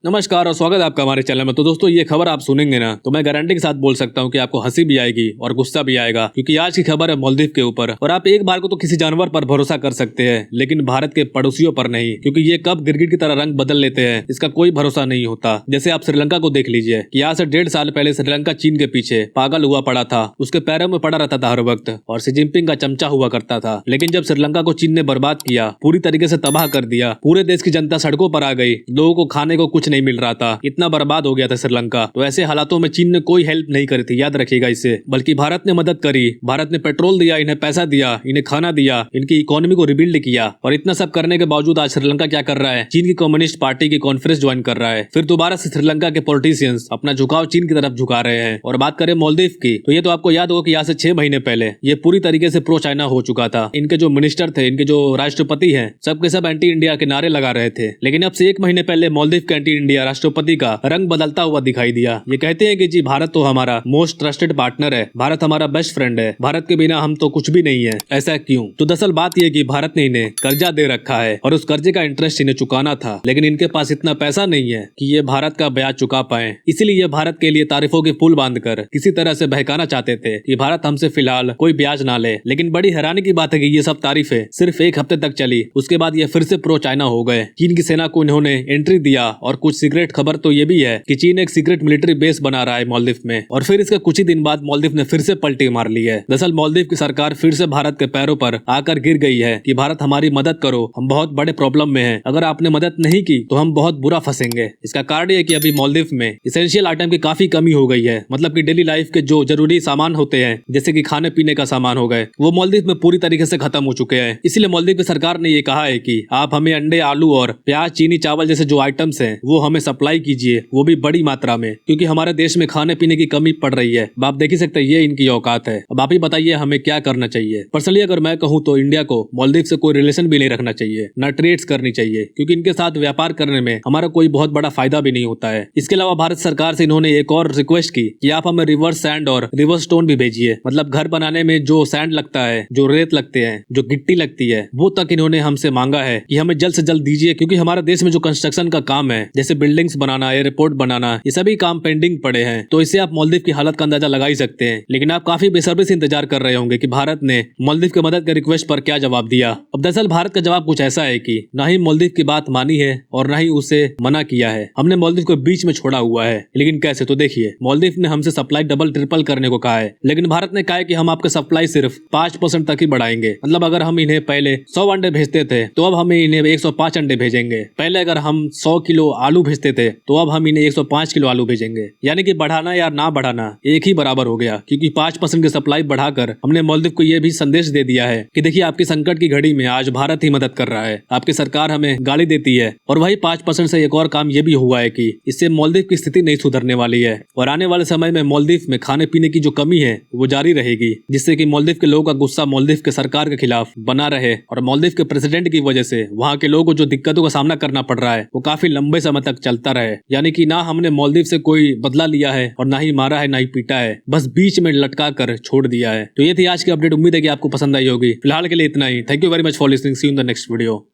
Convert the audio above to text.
नमस्कार और स्वागत है आपका हमारे चैनल में। तो दोस्तों ये खबर आप सुनेंगे ना तो मैं गारंटी के साथ बोल सकता हूँ कि आपको हंसी भी आएगी और गुस्सा भी आएगा, क्योंकि आज की खबर है मालदीव के ऊपर। और आप एक बार को तो किसी जानवर पर भरोसा कर सकते हैं, लेकिन भारत के पड़ोसियों पर नहीं, क्योंकि ये कब गिरगिट की तरह रंग बदल लेते हैं इसका कोई भरोसा नहीं होता। जैसे आप श्रीलंका को देख लीजिए कि आज से 1.5 साल पहले श्रीलंका चीन के पीछे पागल हुआ पड़ा था, उसके पैरों में पड़ा रहता था हर वक्त और शी जिनपिंग का चमचा हुआ करता था। लेकिन जब श्रीलंका को चीन ने बर्बाद किया, पूरी तरीके से तबाह कर दिया, पूरे देश की जनता सड़कों पर आ गई, लोगों को खाने को कुछ नहीं मिल रहा था, इतना बर्बाद हो गया था श्रीलंका। तो ऐसे हालातों में चीन ने कोई हेल्प नहीं करी थी, याद रखिएगा इसे, बल्कि भारत ने मदद करी। भारत ने पेट्रोल दिया, इन्हें पैसा दिया, इन्हें खाना दिया, इनकी इकोनॉमी को रिबिल्ड किया। और इतना सब करने के बावजूद आज श्रीलंका क्या कर रहा है, चीन की कम्युनिस्ट पार्टी की कॉन्फ्रेंस ज्वाइन कर रहा है। फिर दोबारा से श्रीलंका के पॉलिटिशियंस अपना झुकाव चीन की तरफ झुका रहे हैं। और बात करें मालदीव की, तो ये तो आपको याद होगा कि आज से 6 महीने पहले ये पूरी तरीके से प्रो चाइना हो चुका था। इनके जो मिनिस्टर थे, इनके जो राष्ट्रपति हैं, सबके सब एंटी इंडिया के नारे लगा रहे थे। लेकिन अब से 1 महीने पहले मालदीव के एंटी इंडिया राष्ट्रपति का रंग बदलता हुआ दिखाई दिया। ये कहते हैं कि जी भारत तो हमारा मोस्ट ट्रस्टेड पार्टनर है, भारत हमारा बेस्ट फ्रेंड है, भारत के बिना हम तो कुछ भी नहीं है। ऐसा क्यों? तो दरअसल बात यह कि भारत ने इन्हें कर्जा दे रखा है और उस कर्जे का इंटरेस्ट इन्हें चुकाना था, लेकिन इनके पास इतना पैसा नहीं है कि ये भारत का ब्याज चुका पाए। इसीलिए ये भारत के लिए तारीफों के पुल बांधकर किसी तरह से बहकाना चाहते थे कि भारत हमसे फिलहाल कोई ब्याज ना ले। लेकिन बड़ी हैरानी की बात है कि ये सब तारीफें सिर्फ 1 हफ्ते तक चली, उसके बाद ये फिर से प्रो चाइना हो गए। चीन की सेना को इन्होंने एंट्री दिया और कुछ सीक्रेट खबर तो ये भी है कि चीन एक सीक्रेट मिलिट्री बेस बना रहा है मालदीव में। और फिर इसके कुछ ही दिन बाद मालदीव ने फिर से पलटी मार ली है। दरअसल मालदीव की सरकार फिर से भारत के पैरों पर आकर गिर गई है कि भारत हमारी मदद करो, हम बहुत बड़े प्रॉब्लम में हैं, अगर आपने मदद नहीं की तो हम बहुत बुरा फंसेंगे। इसका कारण यह कि अभी मालदीव में इसेंशियल आइटम की काफी कमी हो गई है, मतलब कि डेली लाइफ के जो जरूरी सामान होते हैं, जैसे कि खाने पीने का सामान हो गए, वो मालदीव में पूरी तरीके से खत्म हो चुके हैं। इसलिए मालदीव की सरकार ने ये कहा है कि आप हमें अंडे, आलू और प्याज, चीनी, चावल जैसे जो आइटम्स हैं वो हमें सप्लाई कीजिए, वो भी बड़ी मात्रा में, क्योंकि हमारे देश में खाने पीने की कमी पड़ रही है। अब आप देख ही सकते हैं ये इनकी औकात है। अब आप ही बताइए हमें क्या करना चाहिए। पर्सनली अगर मैं कहूँ तो इंडिया को मालदीव से कोई रिलेशन भी नहीं रखना चाहिए, ना ट्रेड्स करनी चाहिए, क्योंकि इनके साथ व्यापार करने में हमारा कोई बहुत बड़ा फायदा भी नहीं होता है। इसके अलावा भारत सरकार से इन्होंने एक और रिक्वेस्ट की कि आप हमें रिवर्स सैंड और रिवर्स स्टोन भी भेजिए, मतलब घर बनाने में जो सैंड लगता है, जो रेत लगते हैं, जो गिट्टी लगती है, वो तक इन्होंने हमसे मांगा है कि हमें जल्द से जल्द दीजिए, क्योंकि हमारे देश में जो कंस्ट्रक्शन का काम है, जैसे बिल्डिंग्स बनाना, एयरपोर्ट बनाना, ये सभी काम पेंडिंग पड़े हैं। तो इससे आप मालदीव की हालत का अंदाजा लगा ही सकते हैं। लेकिन आप काफी बेसब्री से इंतजार कर रहे होंगे कि भारत ने मालदीव की मदद के रिक्वेस्ट पर क्या जवाब दिया। अब दरअसल भारत का जवाब कुछ ऐसा है कि ना ही मालदीव की बात मानी है और ना ही उसे मना किया है। हमने मालदीव को बीच में छोड़ा हुआ है। लेकिन कैसे? तो देखिए, मालदीव ने हमसे सप्लाई डबल ट्रिपल करने को कहा है, लेकिन भारत ने कहा है कि हम आपके सप्लाई सिर्फ 5% तक ही बढ़ाएंगे। मतलब अगर हम इन्हें पहले 100 अंडे भेजते थे तो अब हमें इन्हें 105 अंडे भेजेंगे। पहले अगर हम 100 किलो आलू भेजते थे तो अब हम इन्हें 105 किलो आलू भेजेंगे। यानी कि बढ़ाना या ना बढ़ाना एक ही बराबर हो गया, क्योंकि 5% की सप्लाई बढ़ाकर हमने मालदीव को यह भी संदेश दे दिया है कि देखिए आपकी संकट की घड़ी में आज भारत ही मदद कर रहा है, आपकी सरकार हमें गाली देती है। और वही 5% से एक और काम ये भी हुआ है कि इससे मालदीव की स्थिति नहीं सुधरने वाली है और आने वाले समय में मालदीव में खाने पीने की जो कमी है वो जारी रहेगी, जिससे कि मालदीव के लोगों का गुस्सा मालदीव के सरकार के खिलाफ बना रहे और मालदीव के प्रेसिडेंट की वजह से वहाँ के लोगों को जो दिक्कतों का सामना करना पड़ रहा है वो काफी लंबे समय तक चलता रहे। यानी कि ना हमने मालदीव से कोई बदला लिया है और ना ही मारा है, ना ही पीटा है, बस बीच में लटका कर छोड़ दिया है। तो ये थी आज की अपडेट। उम्मीद है कि आपको पसंद आई होगी। फिलहाल के लिए इतना ही। Thank you very much for listening. See you in the next video.